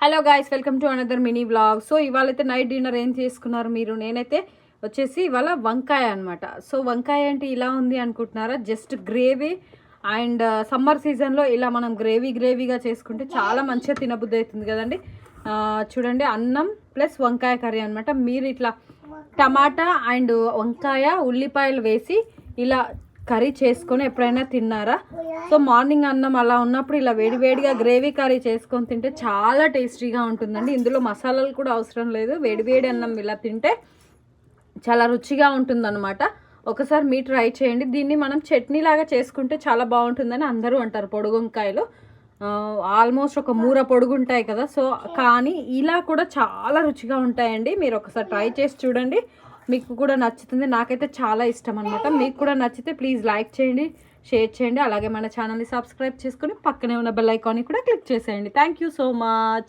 Hello guys, welcome to another mini vlog. So ఇవాళైతే night dinner ఏం చేసుకున్నారు మీరు? నేనైతే వచ్చేసి ఇవాళ వంకాయ అనమాట. సో వంకాయ అంటే ఇలా ఉంది అనుకుంటున్నారా? జస్ట్ గ్రేవీ అండ్ సమ్మర్ సీజన్లో ఇలా మనం గ్రేవీగా చేసుకుంటే చాలా మంచిగా తినబుద్ధి అవుతుంది కదండి. చూడండి, అన్నం ప్లస్ వంకాయ కర్రీ అనమాట. మీరు ఇట్లా టమాటా అండ్ వంకాయ ఉల్లిపాయలు వేసి ఇలా కర్రీ చేసుకొని ఎప్పుడైనా తిన్నారా? సో మార్నింగ్ అన్నం అలా ఉన్నప్పుడు ఇలా వేడివేడిగా గ్రేవీ కర్రీ చేసుకొని తింటే చాలా టేస్టీగా ఉంటుందండి. ఇందులో మసాలాలు కూడా అవసరం లేదు. వేడివేడి అన్నం ఇలా తింటే చాలా రుచిగా ఉంటుందన్నమాట. ఒకసారి మీరు ట్రై చేయండి. దీన్ని మనం చట్నీ లాగా చేసుకుంటే చాలా బాగుంటుందని అందరూ అంటారు. పొడుగు వంకాయలు ఆల్మోస్ట్ ఒక మూర పొడుగుంటాయి కదా. సో కానీ ఇలా కూడా చాలా రుచిగా ఉంటాయండి. మీరు ఒకసారి ట్రై చేసి చూడండి, మీకు కూడా నచ్చుతుంది. నాకైతే చాలా ఇష్టం అనమాట. మీకు కూడా నచ్చితే ప్లీజ్ లైక్ చేయండి, షేర్ చేయండి, అలాగే మన ఛానల్ని సబ్స్క్రైబ్ చేసుకొని పక్కనే ఉన్న బెల్ ఐకాన్ని కూడా క్లిక్ చేసేయండి. Thank you so much.